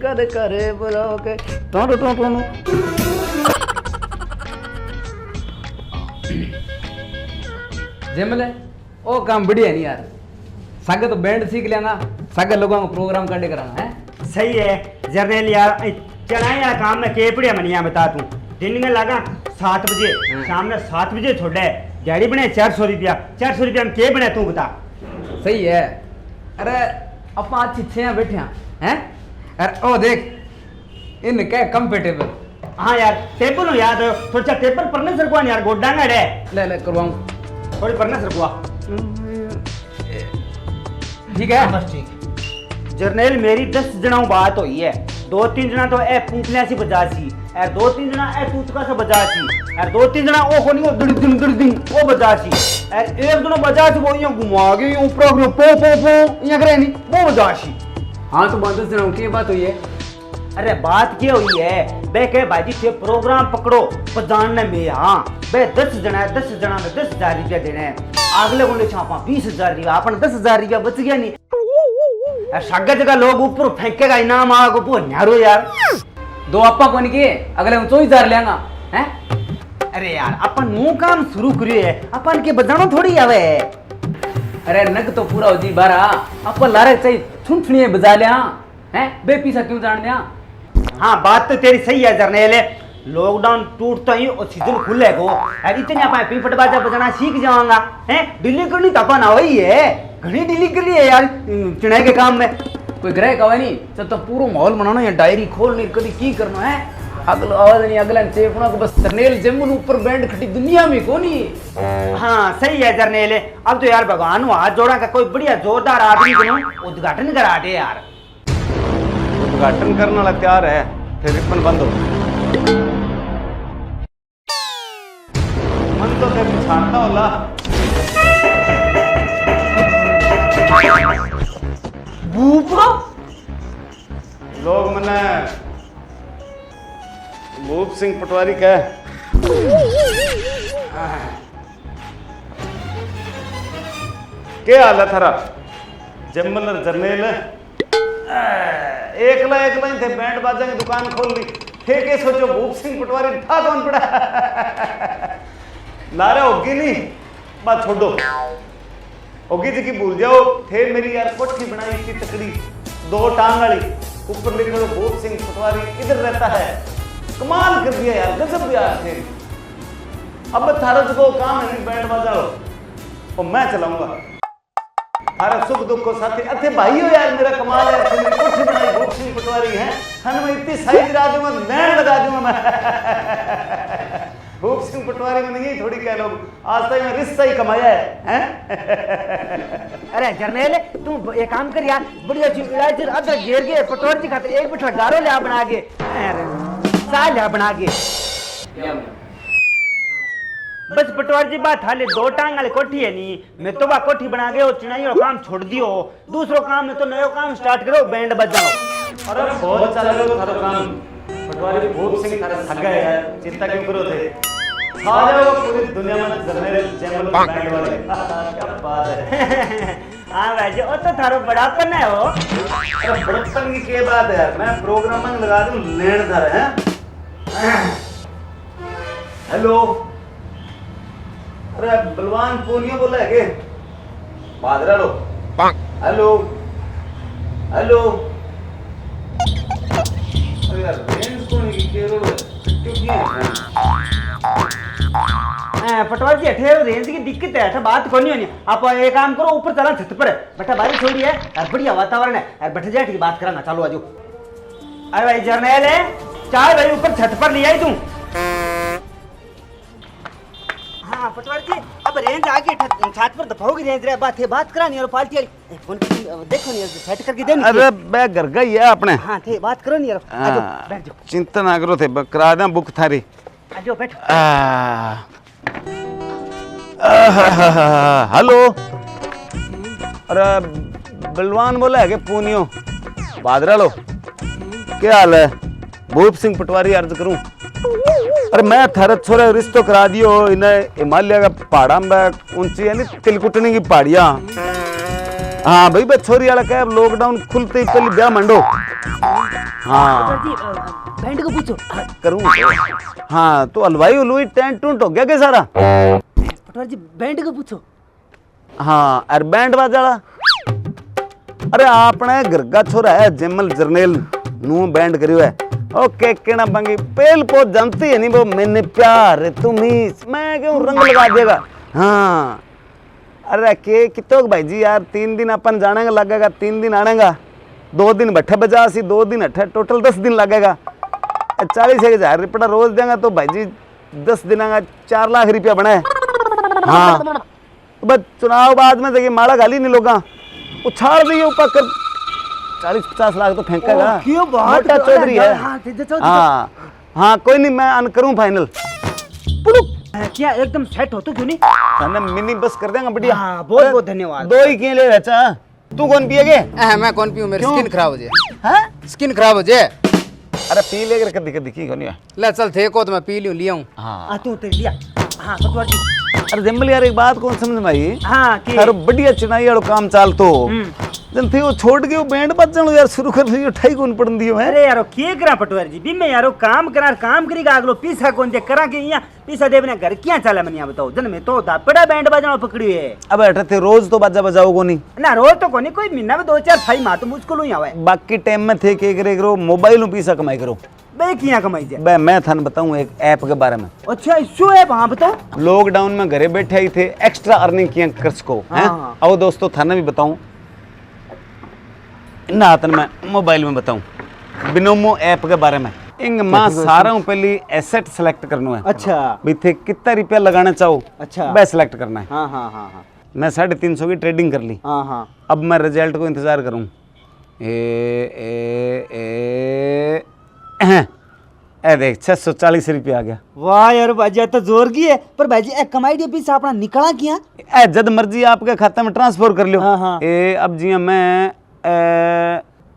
कद करे बुला के टों जमले ओ काम बढ़िया नहीं यार। सागे तो बैंड सीख लेंगा, सागे लोगों को प्रोग्राम करने कराना है। सही है जर्नैल यार, चढ़ाए यार काम में के पड़िया मनिया बता तू। दिन में लगा 7 बजे, शाम में 7 बजे छोड़े गाड़ी बने 400 रुपया। 400 रुपया में के बने तू बता। सही है। अरे अपा अच्छी छे बैठे हैं। अरे ओ देख इन क्या कंफर्टेबल। हाँ यार टेबल हो याद थोड़ा टेबल पर सरकुआ यार गोड्डा ना डे ले करवाऊं थोड़ी पर सरकुआ। ठीक है बस ठीक। जर्नैल मेरी 10 जनाओं बात हुई है। 2-3 जना तो ए पूंछने सी बजा सी और 2-3 जना ए तूतका सा बजा सी और 2-3 जना ओ कोनी ओ दुड़ ओ बजा सी और एक जना बजा सी वो यूं घुमा के यूं ऊपर पो ये करे नहीं वो बजा सी। हाँ तो बात जनाओ की बात हुई है। अरे बात क्या हुई है बे के भाई थे प्रोग्राम पकड़ो पजानने में। हाँ बे 10 जना में 10,000 रुपया देने हैं। अगले को छापा 20,000 रुपया अपन 10,000 रुपया बच गया नहीं। सागर जगह लोग ऊपर फेंकेगा इनाम आगो पो न्यारो यार। दो अपा कौन के अगले 24,000 लेंगा हैं। अरे यार अपन नो काम शुरू करियो है अपन के बजानो थोड़ी आवे। अरे नग तो पूरा हो जी बारा अपन लारे चाहिए छुनछुनिए बजा लिया हैं बे पीसा क्यों जान लिया। हाँ बात तो तेरी सही है जर्नैल। लॉकडाउन टूटता ही और सीजन खुलेगो और इतने अपन पीपट बाजा बजाना सीख जाऊंगा हैं। दिल्ली करनी तो अपन वही है घनी दिल्ली कर रही है यार चुनाव के काम में। कोई ग्रह का नहीं चल तो पूरा माहौल बनाना या डायरी खोलनी कभी की करना है। अगला आवाज नहीं अगला चेपना को बस जर्नैल जम्मू ऊपर बैंड खटी दुनिया में कोनी। हाँ सही है जर्नैल। अब तो यार भगवान हाथ जोड़ा का कोई बढ़िया जोरदार आदमी को उद्घाटन करा दे यार। उद्घाटन करने वाला तैयार है फिर रिपन बंद हो मन तो तेरे छानता होला। लोग मने भूप सिंह पटवारी का क्या हाल है थारा जम्मल जर्नैल। एकला ही थे बैंड बाजा की दुकान खोल ली थे के सोचो भूप सिंह पटवारी था कौन पड़ा। लारे होगी नहीं बात छोड़ो होगी जी की भूल जाओ। थे मेरी यार कोठी बनाई थी तकड़ी 2 टांग वाली ऊपर लिखा तो भूप सिंह पटवारी इधर रहता है। कमाल कर दिया यार गजब यार थे। अब थारा जो काम है बैंड बाजा और मैं चलाऊंगा अरे सुख दुख को साथी। अरे भाई हो यार मेरा कमाल है मेरी कोठी बनाई भूप सिंह पटवारी है मैं इतनी सही गिरा दूंगा नैन लगा दूंगा मैं। भूप सिंह पटवारी में नहीं थोड़ी कह लोग आज तक मैं रिश्ता ही कमाया है। अरे जर्नैल तू एक काम कर यार बढ़िया चीज इलाज अदरक घेर के पटवारी जी खातिर एक बिठा गारो ले बना के साल ले बना के बस पटवारी जी बात हाले 2 टांग वाली कोठी है नहीं मैं तो बा कोठी बना के और चुनाई और काम छोड़ दियो। दूसरो काम में तो नयो काम स्टार्ट करो बैंड बजाओ। अरे बहुत चल रहा थारा काम पटवारी भूप सिंह थारा थक गए यार चिंता क्यों करो थे छा जाओ पूरी दुनिया में जर्नैल जैमल बैंड वाले। क्या बात है। हाँ भाई जी वो तो थारो बड़ापन है वो। अरे बड़प्पन की क्या बात है यार मैं प्रोग्राम में लगा दूं लेन धर है। हेलो अरे बलवान पूनियो बोला है के बादरा लो हेलो हेलो अरे यार रेंज कोनी की के रोड क्यों की पटवारी जी अठे रेंज की दिक्कत है ऐसा बात कोनी होनी। आप एक काम करो ऊपर चला छत पर बैठा बारी छोड़ी है और बढ़िया वातावरण है और बैठ जाए ठीक बात कराना चालू आजो। अरे भाई जर्नैल है चाय भाई ऊपर छत पर ले आई तू। हाँ पटवारी जी अब रेंज आगे छत पर दफाओगी रेंज रे बात है बात करानी और पार्टी वाली फोन देखो नहीं सेट करके देनी। अरे मैं घर गई है अपने। हाँ थे बात करो नहीं यार आजो बैठ जाओ चिंता ना करो थे करा दें बुक थारी। आजो बैठ। हेलो अरे बलवान बोला है कि पूनियो बादरा लो क्या हाल है भूप सिंह पटवारी अर्ज करूं। अरे मैं थारे छोरे रिश्तो करा दियो इन्हें हिमालय का पहाड़ा में ऊंची है नी तिलकुटनी की पहाड़ियां हाँ भाई बस छोरी वाला क्या लॉकडाउन खुलते ही पहले ब्याह मंडो। हाँ जी बैंड को पूछो। करूँ हाँ तो हलवाई उलवाई टेंट टूंट हो गया क्या सारा? पटवारी जी बैंड को पूछो। हाँ अरे बैंड बाजा अरे आपने घर का छोरा है जमल जरनेल नू बैंड करियो है ओके केना बंगी पेल पो जानती है नहीं वो मैंने प्यार तुम्ही मैं क्यों रंग लगा देगा। हाँ अरे के कितो भाई जी यार 3 दिन अपन जानेगा लगेगा 3 दिन आनेगा 2 दिन बैठे बजा सी 2 दिन अठे टोटल 10 दिन लगेगा 40,000 रुपया रोज देंगे तो भाई जी 10 दिन 4 लाख रुपया बने। हाँ तो बस चुनाव बाद में देखिए माड़ा गाली नहीं लोगा उछाड़ दिए ऊपर कर 40-50 लाख तो फेंकेगा। क्यों बात मोटा चौधरी है। हाँ हाँ कोई नहीं मैं अन करूं फाइनल। क्या एकदम सेट हो तो क्यों नहीं? थाने मिनी बस कर देंगे बढ़िया। हाँ बहुत बहुत धन्यवाद। 2 ही किए ले अच्छा तू कौन पिएगे? मैं कौन पीऊं मेरी स्किन खराब हो जाए। हैं स्किन खराब हो जाए। अरे पी ले कर दिक्कत दिखी कौन है। ले चल थे को तो मैं पी लिया हूं। हाँ तू तो लिया। हाँ पटवारी जी। अरे जम्बल यार एक बात कौन समझ में आई? हाँ कि अरे बढ़िया चिनाई वालो काम चाल तो जन थे वो छोड़ के वो बैंड बजन यार शुरू कर दियो ठाई कौन पड़न दियो है। अरे यारो के करा पटवारी जी भी मैं यारो काम करेगा अगलो पीसा कौन दे करा के यहाँ पीसा दे बने घर क्या चला मैंने बताओ जन में तो दापड़ा बैंड बजाना पकड़ी है। अब बैठे थे रोज तो बाजा बजाओ को नहीं ना रोज तो कोनी कोई महीना में 2-4 थाई मां तो मुश्किल ही आवे। बाकी टाइम में थे के करे करो मोबाइल में पैसा कमाई करो। बे किया कमाई जाए। बे मैं थान बताऊं एक ऐप के बारे में। अच्छा इसो है वहां बताओ। लॉकडाउन में घरे बैठे ही थे एक्स्ट्रा अर्निंग किया कर सको हैं। हाँ। आओ दोस्तों थाने भी बताऊं ना हाथन में मोबाइल में बताऊं बिनोमो ऐप के बारे में। इंग मां सारा पहले एसेट सेलेक्ट करना है। अच्छा भी थे कितना रुपया लगाना चाहो अच्छा वह सिलेक्ट करना है। हाँ हाँ हाँ हाँ मैं 350 की ट्रेडिंग कर ली। हाँ हाँ अब मैं रिजल्ट को इंतजार करूं। ए देख 640 रुपया आ गया। वाह यार भाजी तो जोर की है पर भाजी एक कमाई दे पीछे अपना निकला किया ए जद मर्जी आपके खाते में ट्रांसफर कर लियो। हाँ, हाँ। अब जी मैं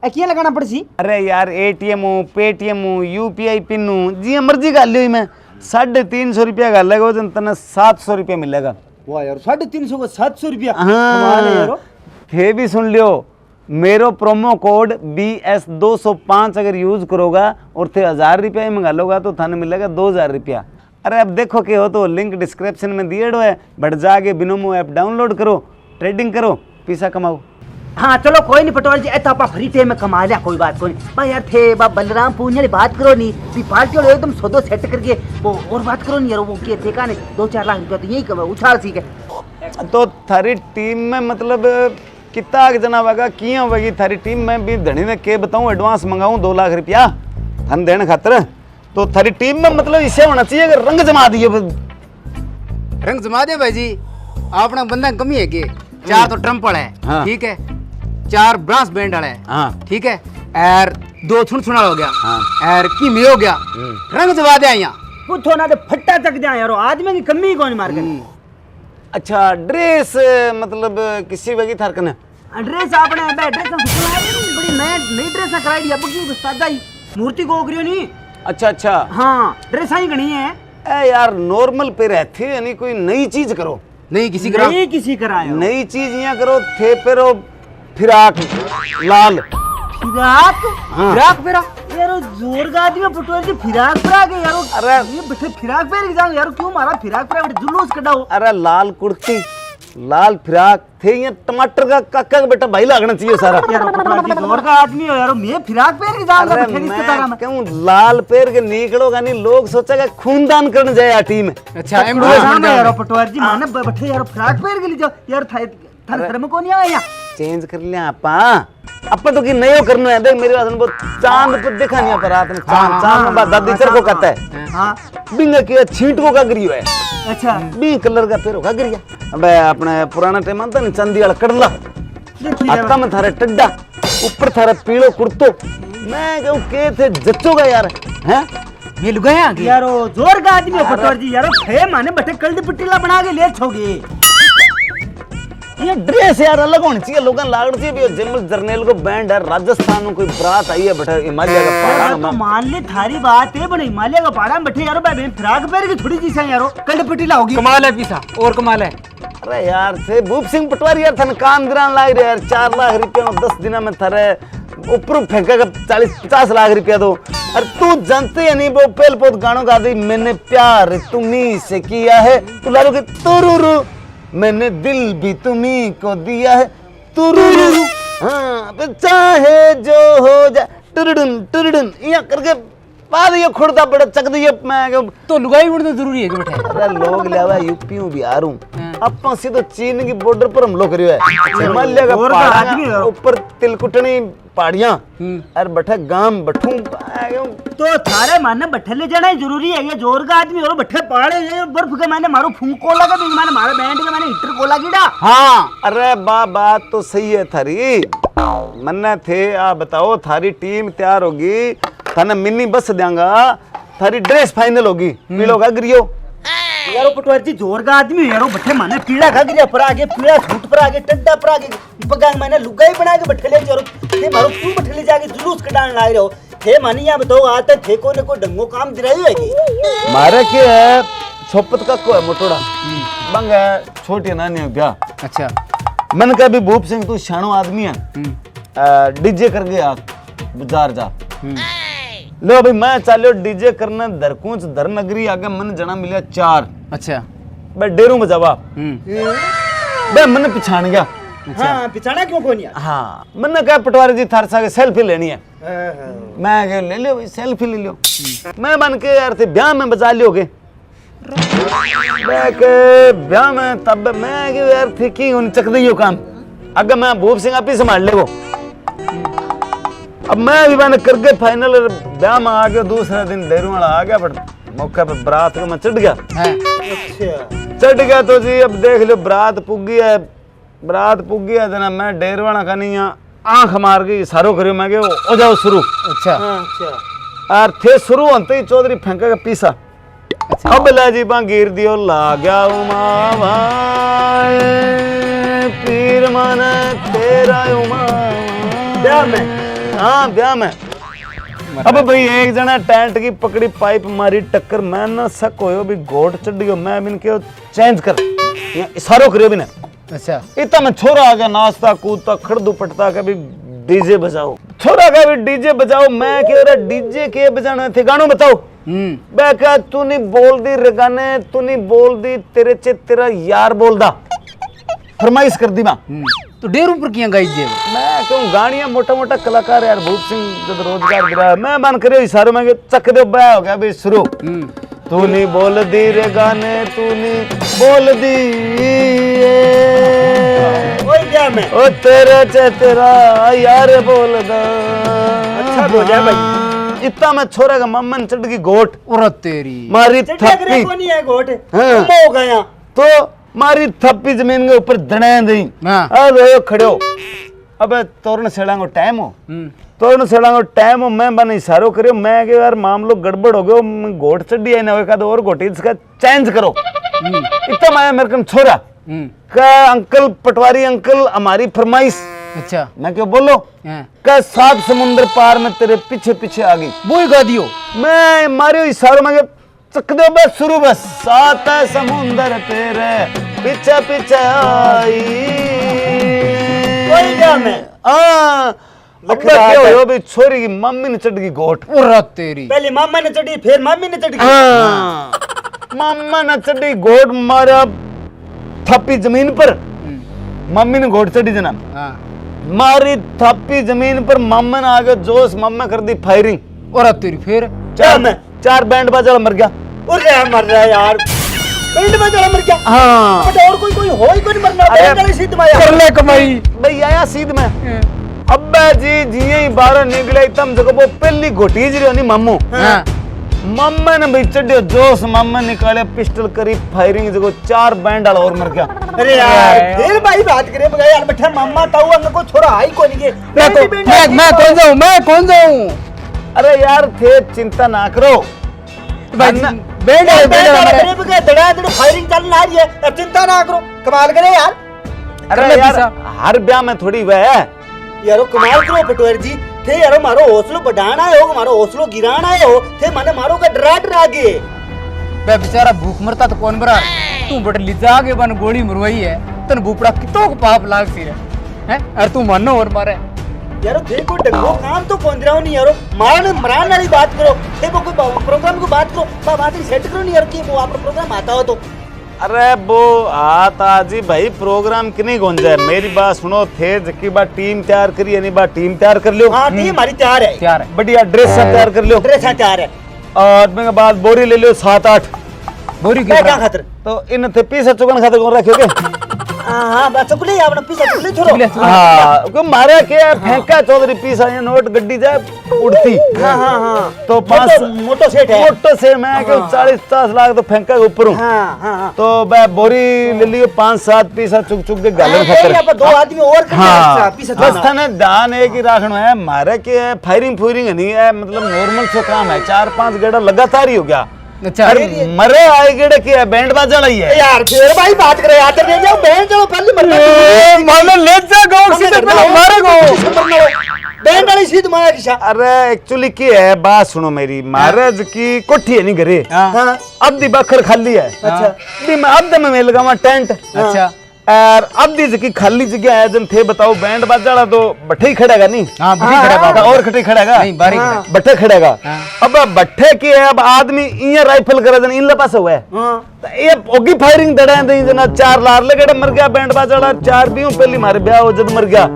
क्या लगाना पड़सी? अरे यार एटीएम हो पेटीएम हो यूपीआई पिन हो जी मर्जी कर लियो मैं 350 रुपया का लगेगा जन तना 700 रुपया मिलेगा। वाह यार 350 को 700 रुपया। हाँ थे भी सुन लियो मेरो प्रोमो कोड BS205 अगर यूज करोगा और थे 1000 रुपया ही मंगा लोगा तो थाने मिलेगा 2000 रुपया। अरे अब देखो के हो तो लिंक डिस्क्रिप्शन में दिए है बट जाके बिनोमो ऐप डाउनलोड करो ट्रेडिंग करो पैसा कमाओ। हाँ चलो कोई नहीं पटवारी जी ऐसा आप फ्री थे में कमा लिया कोई बात कोई नहीं। यार थे बलराम पूंजा बात करो नहीं भी पार्टी वाले एकदम सौदो सेट करके वो और बात करो नहीं यार वो क्या थे का नहीं 2-4 लाख रुपया तो यही कमा उछाल सीखे। तो थारी टीम में मतलब कितना आगे जना होगा किया होगी थारी टीम में भी धनी ने के बताऊं एडवांस मंगाऊं 2 लाख रुपया धन देने खातर तो थारी टीम में मतलब इसे होना चाहिए कि रंग जमा दिए। रंग जमा दे भाई जी अपना बंदा कमी है कि 4 तो ट्रम्प वाला है। हाँ। ठीक है 4 ब्रास बैंड वाला है। हाँ। ठीक है और 2 छुना हो गया। हाँ। और की हो गया रंग जमा दे यहाँ पूछो ना तो फट्टा तक जाए यार आदमी की कमी कौन मार कर। अच्छा ड्रेस मतलब किसी वगी थारकन है ड्रेस आपने ड्रेस बड़ी नई ड्रेस कराई अब की सादा ही मूर्ति को करियो नहीं। अच्छा अच्छा हाँ ड्रेस ही गणी है। ए यार नॉर्मल पे रहते यानी कोई नई चीज करो। नहीं किसी करा नहीं किसी करायो नई चीज यहाँ करो थे पेरो फिराक लाल फिराक। हाँ। फिराक पेरा यारो जोर का आदमी पटवारी जी फिराक पेरा के यारो। अरे ये बैठे फिराक पहन के जाओ यारो क्यों मारा फिराक पेरा बैठे जुलूस कटाओ। अरे लाल कुर्ती लाल फिराक थे ये टमाटर का काका का बेटा भाई लागना चाहिए सारा। यारो पटवारी जी जोर का आदमी हो यारो मैं फिराक पहन के जाऊंगा अरे बैठे रिश्तेदार में। क्यों लाल पैर के निकलोगा नहीं लोग सोचेगा खूनदान करने जाए यार टीम। अच्छा यारो पटवारी जी माने बैठे यारो फिराक पहन के ले जाओ यार थाने घर में कौन आया यहाँ चेंज कर लिया आपा तो कि नयो करना है देख मेरी बात चांद पर देखा नहीं पर रात में चांद में दादी चर को कहता है। हाँ बिंग के छींट को का गिरियो है। अच्छा बी कलर का पेरो का गिरिया अबे अपने पुराना टाइम आता नहीं चांदी वाला कड़ला हत्ता में थारे टड्डा ऊपर थारे पीलो कुर्तो मैं कहूं के थे जच्चोगा यार हैं ये लुगाया यारो जोर का आदमी हो पटवारी जी यारो थे माने बैठे कल्ड पिटीला बना के ले छोगे। ये ड्रेस यार अलग होनी चाहिए लोगन लागड़ चाहिए भी जमल जर्नेल को बैंड है राजस्थान में कोई बारात आई है बैठा हिमालय का पहाड़ में तो मान ले थारी बात है बड़े हिमालय का पहाड़ में बैठे यारो भाई फिराक पहन के थोड़ी चीज है यारो कल्ड पिटीला होगी। कमाल है पीसा और कमाल है अरे यार थे भूप सिंह पटवारी यार थन काम गिरान लाग रहे यार 4 लाख रुपया में 10 दिन में थारे ऊपर फेंकेगा 40-50 लाख रुपया दो। अरे तू जानते है नहीं वो पहल पोत गानों गा दी मैंने प्यार तुम्ही से किया है तू लालो के तुरुरु मैंने दिल भी तुम्ही को दिया है तुरुरु हाँ चाहे जो हो जाए टुरुडुन यहाँ करके बाद ये खुड़ता बड़ा चक दिए मैं तो लुगाई उड़ना जरूरी है कि बैठे अरे लोग लिया यूपी बिहार अपन सीधे चीन की बॉर्डर पर हमलो करियो है हिमालय का पहाड़ ऊपर तिलकुटनी पहाड़ियां अरे बैठे गांव बठू तो थारे माने बट्ठे ले जाना ही जरूरी है। ये जोर का आदमी और बट्ठे पहाड़े ये बर्फ के माने मारो फूंको लगा तो माने मारे बैंड के माने हीटर को लगी डा। हाँ अरे बात तो सही है थारी मन्ना थे आप बताओ थारी टीम तैयार होगी थाने मिनी बस देंगा थारी ड्रेस फाइनल होगी पीलो का गिरियो यारो पटवारी जी जोर का आदमी यारो बट्ठे माने पीला खा गिरिया पर आगे पीला सूट पर आगे टड्डा पर आगे पगांग माने लुगाई बना के बट्ठे ले जारो थे मारो क्यों बट्ठे ले जाके जुलूस कटान ला रहे हो थे मानी या बताओ आज तक थे को ने को डंगो काम दिराई है कि मारे के है छोपत का को है मोटोड़ा बंग है छोटी नानी है क्या अच्छा मन का भी भूप सिंह तू शानो आदमी है डीजे कर गया बाजार जा लो भाई मैं चालो डीजे करने दरकूंच धरनगरी आगे मन जना मिला 4 अच्छा बे डेरू बजावा बे मन पिछाण गया हां पिछाना क्यों कोनी हाँ मन कहा पटवारी जी थार सागे सेल्फी लेनी है मैं कह ले लियो भाई सेल्फी ले लियो मैं बन के यार थे ब्याह में बजा लियोगे ब्याह में तब मैं यार थी की उन चक दियो काम अगर मैं भूप सिंह आप ही संभाल ले वो अब मैं भी मैंने करके फाइनल ब्याह में आ गया दूसरे दिन डेरू वाला आ गया बट मौके पे बारात में चढ़ गया अच्छा चढ़ गया तो जी अब देख लो बारात पुगी है जना मैं डेरू वाला का नहीं आंख मार के इशारो करियो मैं हो जाओ शुरू अच्छा अच्छा और थे शुरू होते ही चौधरी फेंका का पीसा अब ला जी बा गिर दियो ला गया उमा पीर मन तेरा उमा ब्याह में हाँ ब्याह में अब भाई एक जना टेंट की पकड़ी पाइप मारी टक्कर मैं ना सक होयो भी घोट चढ़ गयो मैं बिन के चेंज कर इशारो करियो बिने अच्छा इतना मैं छोरा आ गया नाचता कूदता खड़दू पटता कभी डीजे बजाओ छोरा का भी डीजे बजाओ मैं कह रहा डीजे के बजाना थे गानों बताओ मैं कहा तू नहीं बोल दी रेगाने तू नहीं बोल दी तेरे चे तेरा यार बोल दा फरमाइश कर दी मैं तो डेरू पर किया गाई जे मैं कहूँ गाड़ियां मोटा मोटा कलाकार यार भूप सिंह जब रोजगार गिरा मैं मन करे इशारों में चक दो बैह हो गया भाई शुरू तू नहीं बोल दी रे गाने तू नहीं बोल दी ओए ब्याह में ओ तेरे चे तेरा यार बोल दा अच्छा हो जाए भाई इतना मैं छोरा का मम्मन चढ़ की गोट और तेरी मारी चढ़ा करे थप्पी कोनी है घोट हाँ। हो गया तो मारी थप्पी जमीन के ऊपर दड़ा दी हाँ। अब खड़ो अब तोरण सेड़ांगो टाइम हो तोरण सेड़ांगो टाइम हो मैं बन इशारो करियो मैं के यार मामलो गड़बड़ हो गयो घोट चढ़ी है ना एक और घोटी इसका चेंज करो इतना मैं मेरे को छोरा का अंकल पटवारी अंकल हमारी फरमाइश अच्छा मैं क्यों बोलो हाँ। का 7 समुंदर पार में तेरे पीछे पीछे आ गई वो ही गा दियो मैं मारियो इशारों में चक दो बस शुरू बस 7 समुंदर तेरे पीछे पीछे आई कोई ब्याह में हाँ अब क्या हो भी छोरी की मम्मी ने चढ़ गई घोट और तेरी पहले मामा ने चढ़ी फिर मम्मी ने चढ़ी हाँ मम्मा ने चढ़ी घोट मारा थप्पी जमीन पर मम्मी ने घोट चढ़ी जना हाँ मारी थप्पी जमीन पर मम्मा ने आगे जोश मम्मा कर दी फायरिंग और तेरी फिर 4 बैंड बाजा मर गया और मर रहा है यार बैंड बजा मर गया हाँ बट और कोई हो ही कोई मरना बैंड वाली सीध में आया कर ले कमाई भाई आया सीध में अब्बा जी जिये ही बाहर निकले तम जगह वो पहली घोटी जी रही मामू हाँ मम्मा ने भाई चढ़ियो जोश मम्मा निकाले पिस्टल करी फायरिंग जगह 4 बैंड वाला और मर गया अरे यार फिर भाई बात करे बगा यार बैठा मामा ताऊ अंग को छोरा आई कोनी के मैं कौन जाऊं अरे यार थे चिंता ना करो बैंड करे बगा धड़ा धड़ फायरिंग चल रही है अब चिंता ना करो कमाल करे यार अरे यार हर ब्याह में थोड़ी वह है यारो कमाल करो पटवारी जी थे यारो मारो हौसलो बढ़ाना है हो मारो हौसलो गिराना है हो थे माने मारो का डरा डरा के बे बेचारा भूख मरता तो कौन बरा तू बट लिजा के बन गोली मरवाई है तन बुपड़ा कितो को पाप लाग सी रे हैं और तू मानो और मारे यारो देखो डंगो काम तो कौन रहा नहीं यारो मारन मरान वाली बात करो देखो कोई प्रोग्राम को बात करो बात ही सेट करो नहीं यार कि वो आप प्रोग्राम आता हो तो अरे वो आता जी भाई प्रोग्राम की नहीं गुंजा है मेरी बात सुनो थे जकी बात टीम तैयार करी यानी बात टीम तैयार कर लियो हाँ टीम हमारी तैयार है बढ़िया ड्रेस तैयार कर लियो ड्रेस तैयार है और मैं बाद बोरी ले लियो 7-8 बोरी क्या क्या खातर तो इन थे पीछे चुकन खाते कौन रखियोगे हाँ बस चुकले आपने पीछे चुकले छोड़ो हाँ क्यों मारे क्या फेंका चौधरी पीछा ये नोट गड्डी जाए उड़ती हाँ तो मोटो सेट है मोटो से मैं क्यों 40-50 लाख तो फेंका के ऊपर हूँ हाँ तो मैं बोरी ले लियो 5-7 पीसा चुक चुक के गाले खातर दो आदमी और हाँ पीछे बस थाने ध्यान एक ही रखना है मारे के फायरिंग नहीं है मतलब नॉर्मल सो काम है 4-5 गेड़ा लगातार ही हो गया अच्छा अरे मरे आए गेड़े की है बैंड बाजा लाई है यार फिर भाई बात करे यार ले जाओ बहन चलो पहले मरना मानो ले जा गांव से पहले मारे गो बहन वाली सीध माया किसा अरे एक्चुअली की है बात सुनो मेरी महाराज की कोठी है नहीं घरे हाँ अब दी बखर खाली है अच्छा दी मैं अब मैं लगावा टेंट अच्छा और अब दी जकी खाली जगह है जन थे बताओ बैंड बाजा तो बट्ठे ही खड़ेगा नहीं हां बड़ी खड़ा बाबा और खटे खड़ेगा नहीं बारी बट्ठे खड़ेगा अब बट्ठे की है अब आदमी इया राइफल करे जन इन पास हुआ है तो ये ओगी फायरिंग दड़ा दई जना 4 लार लगेड़ा मर गया बैंड बाजा 4 बियों पहली मारे ब्याह हो जद मर गया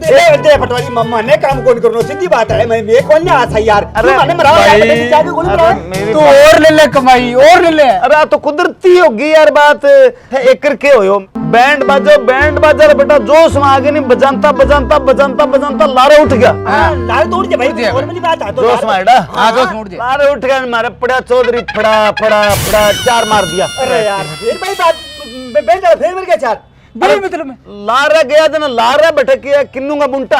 दे पटवारी मम्मा ने काम कौन करनो सीधी बात है मैं कौन ना आता यार अरे तू माने मराओ यार बेटी जाके गोली मराओ तू और ले ले कमाई और ले ले अरे तो कुदरती होगी यार बात एक करके होयो बैंड बाजा रे बेटा जोश में आगे नहीं बजानता लारे उठ गया लारे तोड़ दे भाई और मेरी बात आ तो जोश में एडा हां जोश मोड़ दे लारे उठ गया मारे पड़ा चौधरी फड़ा 4 मार दिया अरे यार फिर भाई बात बेंच वाला फिर मर गया चार बड़ी मतलब में लारे गया जना लारे भटकिया किन्नू का बुंटा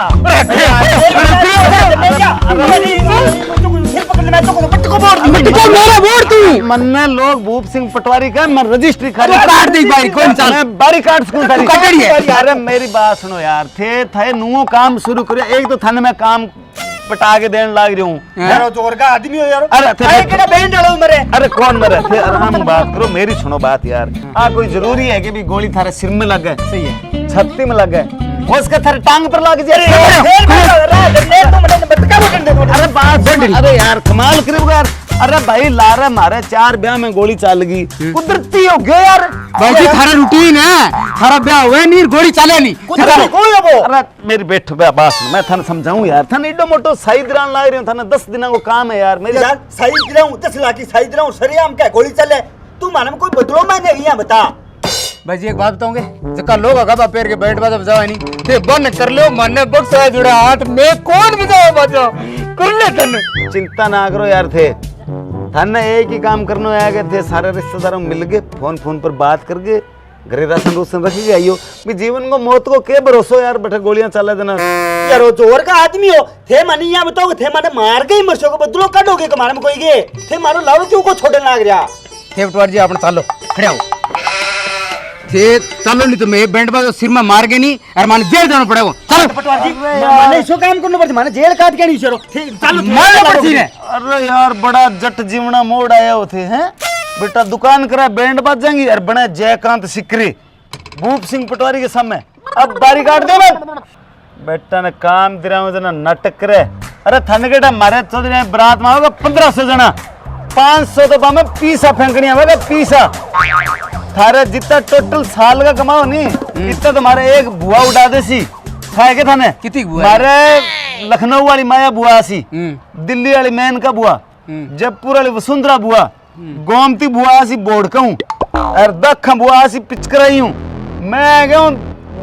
मन्ने लोग भूप सिंह पटवारी का मैं रजिस्ट्री खाली काट दी बारी कौन चाल मैं बारी काट सकूं तारी कटड़ी है अरे मेरी बात सुनो यार थे नुओ काम शुरू करियो एक तो थाने मैं काम पटा के देने लाग रही हूँ यार जोर का आदमी हो यार अरे केड़ा बेंच वाला मरे अरे कौन मरे थे आराम बात करो मेरी सुनो बात यार कोई जरूरी है कि भी गोली थारे सिर में लग गए सही है छत्ती में लग गए उसका थारे टांग पर लग जाए अरे बात सुन अरे यार कमाल करीब यार अरे भाई लारे मारे 4 ब्याह में गोली चल गई कुदरती हो गया यार भाई जी थारा रूटीन है थारा ब्याह हुए नहीं गोली चले नहीं अरे मेरी बैठ बात मैं थाने समझाऊं यार थाने एडो मोटो सही दिरान ला रही हूं थाने 10 दिना को काम है यार मेरी यार सही दिलाऊं 10 लाख की सही दिलाऊं सरियाम क्या गोली चले तू मालूम कोई बदलो मैंने यहां बता भाई जी एक बात बताऊंगे जका लोग अगा पैर के बैठ बाजा बजावा नहीं ते बन कर लो मन बक्स है जुड़ा हाथ में कौन बजावा बाजा कर ले तन चिंता ना करो यार थे थाने एक ही काम करने आया गए थे सारे रिश्तेदारों मिल गए फोन पर बात करके घरे राशन रोशन रखी गई आइयो भी जीवन को मौत को के भरोसो यार बैठे गोलियां चला देना यार वो जोर का आदमी हो थे मनी यहां बताओ थे माने मार के ही मरसो को बदलो काटोगे कमार में कोई गे थे मारो लाड़ू क्यों को छोड़ने लाग रहा थे पटवार जी आपने चालो खड़े हो थे चालो नहीं तो मैं बैंड बाजा सिर में मार के नहीं और माने जेल जाना पड़ेगा चलो पटवार जी माने इसो काम करनो पड़े माने जेल काट के नहीं चलो चलो मारना पड़ती है अरे यार बड़ा जट जीवना मोड़ आया होते हैं बेटा दुकान करा बैंड बाजेंगी और बने जयकांत सिकरी भूप सिंह पटवारी के सामने अब बारी काट दे बेटा ने काम दिरा जना नाटक करे अरे थनगेटा मारे चौधरी बरात में होगा 1500 जना 500 तो बामे पीसा फेंकनी होगा पीसा थारे जितना टोटल साल का कमाओ नहीं इतना तुम्हारे एक बुआ उड़ा दे सी खाए के थाने कितनी बुआ मारे लखनऊ वाली माया बुआ आसी दिल्ली वाली मैन का बुआ जयपुर वाली वसुंधरा बुआ गोमती बुआ आसी बोर्ड का हूँ और दख बुआ आसी पिचकराई हूँ मैं गया हूँ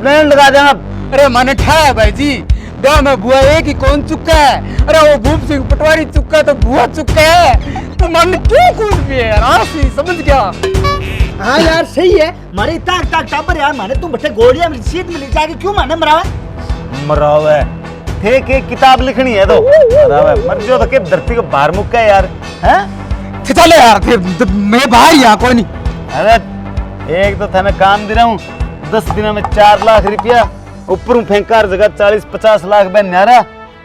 ब्लेंड लगा देना अरे माने ठा भाई जी ब्याह में बुआ एक ही कौन चुका है अरे वो भूप सिंह पटवारी चुका तो बुआ चुका है तो मन क्यों कूद पे यार आसी समझ गया हाँ यार सही है मारे ताक टाबर यार माने तुम बैठे गोलियां में सीट में ले जाके क्यों माने मरावे थे के किताब लिखनी है तो मरावे मर जो तो के धरती को बाहर मुक्का है यार हैं चले यार फिर मैं बाहर यहाँ कोई नहीं अरे एक तो थाने काम दे रहा हूँ 10 दिनों में 4 लाख रुपया ऊपर फेंकार जगह 40-50 लाख बहन न्यारा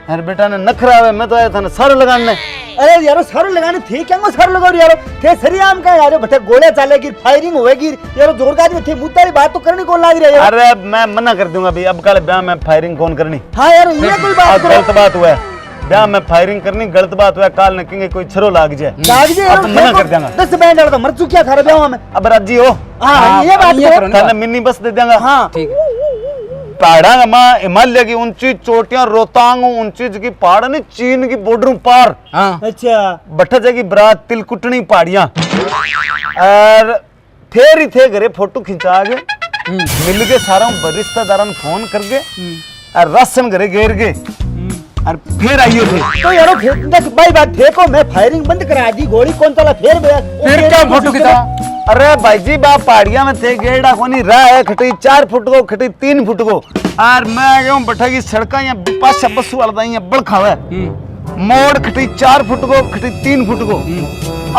अरे बेटा ने नखरा है, मैं तो आया था ना सर लगाने। अरे यारो सर लगाने थे क्या सर लगाओ यारो थे सरियाम का यारो बटे गोले चलेगी फायरिंग होएगी यारो जोरदार में थे मुद्दारी बात तो करनी कौन लाग रही है। अरे मैं मना कर दूंगा भाई, अब कल ब्याह में फायरिंग कौन करनी। हाँ यार ये कोई बात गलत बात हुआ है, ब्याह में फायरिंग करनी गलत बात हुआ है। काल न कहेंगे कोई छरो लाग जाए, अब मना कर देंगे। 10 बैंड वाला तो मर चुकिया था ब्याह में। अब राजी हो? हाँ ये बात है, मिनी बस दे देंगे। हाँ ठीक है। पहाड़ा में हिमालय की ऊंची चोटियां, रोहतांग ऊंची जगह पहाड़ नहीं, चीन की बॉर्डर पार। हाँ अच्छा बठा जाएगी बरात तिलकुटनी पहाड़ियां। और फिर ही थे घरे फोटो खिंचा के मिल के सारा रिश्तेदारों ने फोन करके और राशन घरे घेर के और फिर आइयो थे। तो यारो देख भाई बात देखो मैं फायरिंग बंद करा दी गोली कौन चला फिर क्या फोटो खिंचा? अरे भाई जी बा पहाड़िया में थे गेड़ा कोनी रहा है, खटी 4 फुट को खटी 3 फुट को। और मैं गया बैठा की सड़क पास बस वाला बड़ खावे मोड़ खटी 4 फुट को खटी 3 फुट को।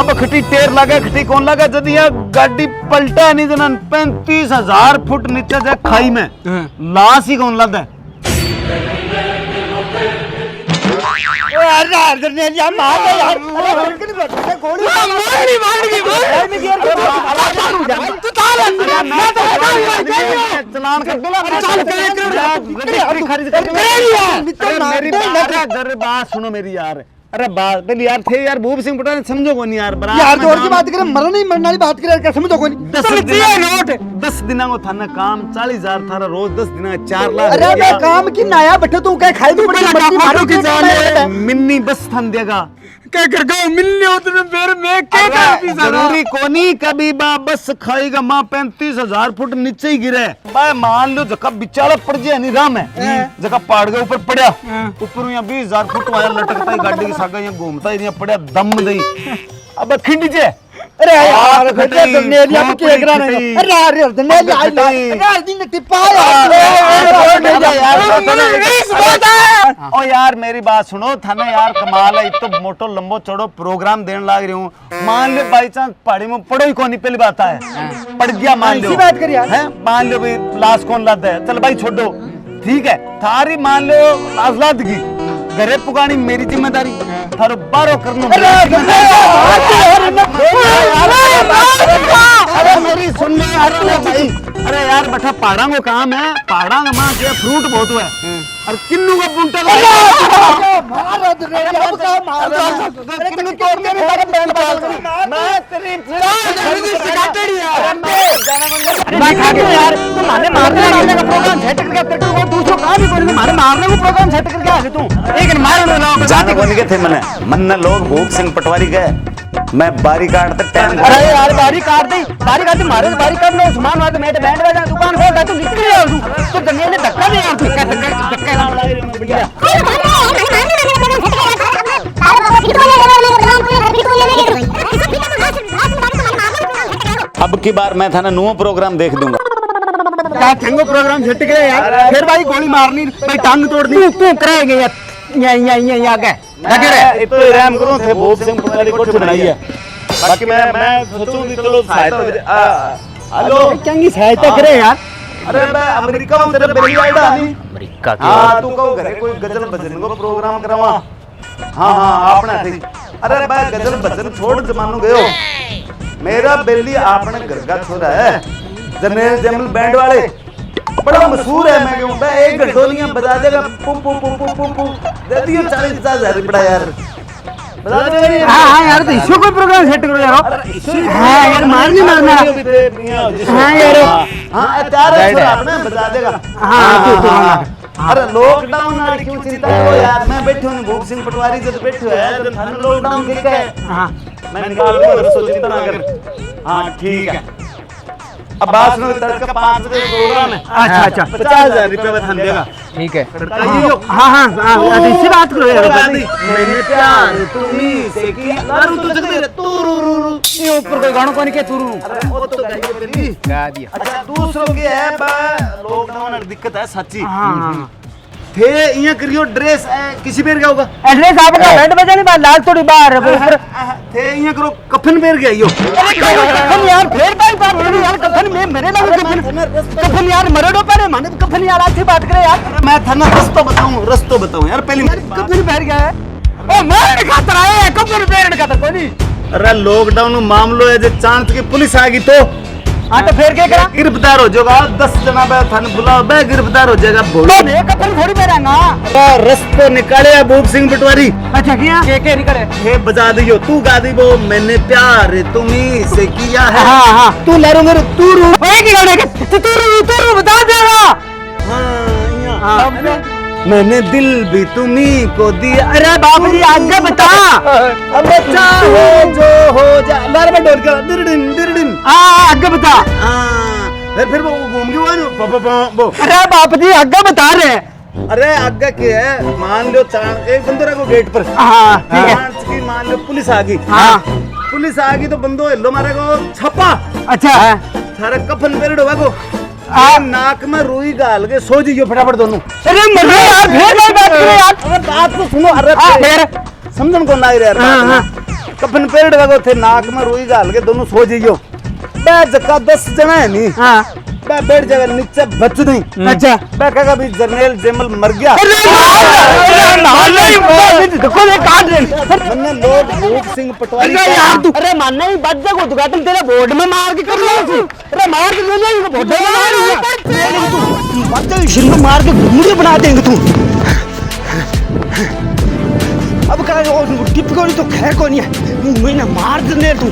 अब खटी टेर लगा खटी कौन लगा जब यह गाड़ी पलटा नहीं जना 35,000 फुट नीचे जाए खाई में लाश ही कौन लगा। सुनो मेरी यार, अरे बात यार थे यार भूप सिंह पटवारी समझो को नहीं यार यार जोर की बात करे मरना नहीं मरना वाली बात करे क्या समझो को नहीं। 10 दिनों को थाना काम 40,000 थारा रोज 10 दिनों 4 लाख। अरे मैं काम की नाया बैठे तू क्या खाई भी बड़ी मिन्नी बस थान देगा क्या कर गो मिलने उतने फिर मैं क्या कर जरूरी कोनी कभी बा बस खाएगा माँ 35,000 फुट नीचे ही गिरे भाई मान लो जका बिचारा पड़ जाए नहीं राम है जका पहाड़ के ऊपर पड़ा ऊपर यहाँ 20,000 फुट वाया लटकता है गाड़ी की सागा यहाँ घूमता है यहाँ पड़ा दम दई अब खिंड जे। अरे यार दनेलिया को के करा नहीं। अरे यार दनेलिया आई ना यार दिन टिप्पा ओ यार मेरी बात सुनो थाने यार कमाल है तो मोटो लंबो चौड़ो प्रोग्राम देने लाग रही हूँ। मान लो बाई चांस पहाड़ी में पड़ो ही कौन पहली बात है पड़ गया मान लो बात कर यार है मान लो भाई लाश कौन लाद है चल भाई छोड़ दो ठीक है थारी मान लो लाश लाद की घरे पुगानी मेरी जिम्मेदारी थारो बारो करनो अरे मेरी सुन ले अरे भाई अरे यार बैठा पहाड़ा को काम है पहाड़ा में मां के फ्रूट बहुत है और किन्नू का बुंटा मार दे अब का मार अरे किन्नू तोड़ के भी ताकत बैंड बाल मैं तेरी सिकाटेड़ी यार मैं खा के यार तू माने मारने का प्रोग्राम सेट करके तेरे को दूसरा काम ही कोई मारे मारने को प्रोग्राम सेट करके आ तू एक मार लो जाने को नहीं थे मैंने मन्ना लोग भूप सिंह पटवारी गए मैं बारी काटते टाइम अरे यार बारी काट दी मारे बारी काट लो सामान वाले मैं बैंड बजा दुकान खोल तू निकल यार तू दुनिया ने धक्का दे यार धक्का लाओ लग रही बढ़िया अब की बार मैं था ना नो प्रोग्राम देख दूंगा क्या ठंगो प्रोग्राम सेट करे यार फिर भाई गोली मारनी भाई टांग तोड़नी तू करेंगे यार यहां आगे लगे रे तो रहम करो थे भूप सिंह पटवारी को बनाई है बाकी मैं सोचूं कि चलो सहायता हेलो चंगी सहायता करे यार अरे मैं अमेरिका में तेरे बेली आइडा नहीं अमेरिका की हां तू कहो घरे कोई गजल भजन को प्रोग्राम करवा हां आपने थी अरे मैं गजल भजन छोड़ जमानो गयो मेरा बेली आपने घर का छोरा है जरनैल जमल बैंड वाले बड़ा मशहूर है मैं कहूं मैं 1 घंटोलियां बजा देगा पु पु पु पु पु पु दे दियो 40,000 रुपया यार बजा दे हां यार तो इसको कोई प्रोग्राम सेट करो यार हां यार मारना हां यार हां चार छोरा आपने बजा देगा हां अरे लॉकडाउन वाली क्यों चिंता करो यार मैं बैठो हूं भूप सिंह पटवारी जब बैठो है तो थाने लॉकडाउन ठीक है हां मैं निकाल दूंगा सोच चिंता ना कर हां ठीक है अब बात सुनो तड़का 5 बजे प्रोग्राम है अच्छा 50,000 रुपया थान देगा ठीक है हां इसी बात करो यार मैंने प्यार तुम्ही से की लारू तो जग मेरे तुरुरु ये ऊपर कोई गाना कोनी के तुरुरु अरे वो तो गाइए बेली गा दिया अच्छा दूसरों के है लॉकडाउन की दिक्कत है सच्ची हां थे इया करियो ड्रेस किसी पेर क्या होगा एड्रेस आपका बैंड बजाने बाद लाल थोड़ी बाहर थे इया करो कफन पेर के आइयो कफन यार फिर भाई बात करो यार कफन में मेरे लगे कफन यार मरे दो पहले माने कफन यार अच्छी बात करे यार मैं थाना रस्तो बताऊं यार पहले कफन पहन गया है ओ मार खातर आए कपड़ पेड़ खातर कोई नहीं। अरे लॉकडाउन मामलो है जो चांद की पुलिस आ गई तो हां तो फिर क्या करा गिरफ्तार हो जाएगा 10 जना बे थाने बुलाओ बे गिरफ्तार हो जाएगा भोलो तो ये कफन थोड़ी मेरा रस्तो निकाले भूप सिंह पटवारी अच्छा किया के नहीं करे हे बजा दियो तू गा दी वो मैंने प्यार तुम्ही से किया है हां तू लरो मेरे तू रू ओए की गाने के तू बता देगा हाँ मैंने दिल भी तुम्ही को दिया अरे बाबू जी आगे बता अब चाहे जो हो जाए बार बार डोल के दिरडिन आगे बता फिर वो घूम के वो अरे बाप जी आगे बता रहे अरे आगे क्या है मान लो एक बंदो रखो गेट पर हाँ ठीक है पांच की मान लो पुलिस आ गई हाँ पुलिस आ गई तो बंदो हिलो मारे को छपा अच्छा थारा कफन पेड़ होगा को नाक में रुई गाल के सो जियो फटाफट दोनों अरे मर यार फिर नहीं बात करे यार अरे बात तो सुनो अरे फिर समझन को ना यार कफन पेड़ लगो थे नाक में रुई गाल के दोनों सो जियो बे जका 10 जना है नी हां बे बैठ जाएगा नीचे बच नहीं अच्छा बे कहा भी जर्नल जेमल मर गया देखो ये काट दे मैंने लोग भूप सिंह पटवारी अरे यार तू अरे मानना ही बच जा उद्घाटन तेरे बोर्ड में मार के कर लो अरे मार के ले जाएगा बोर्ड में बच जा सिर में मार के मुझे बना देंगे तू अब कहा टिप को तो खैर को नहीं है मैं ना मार दे तू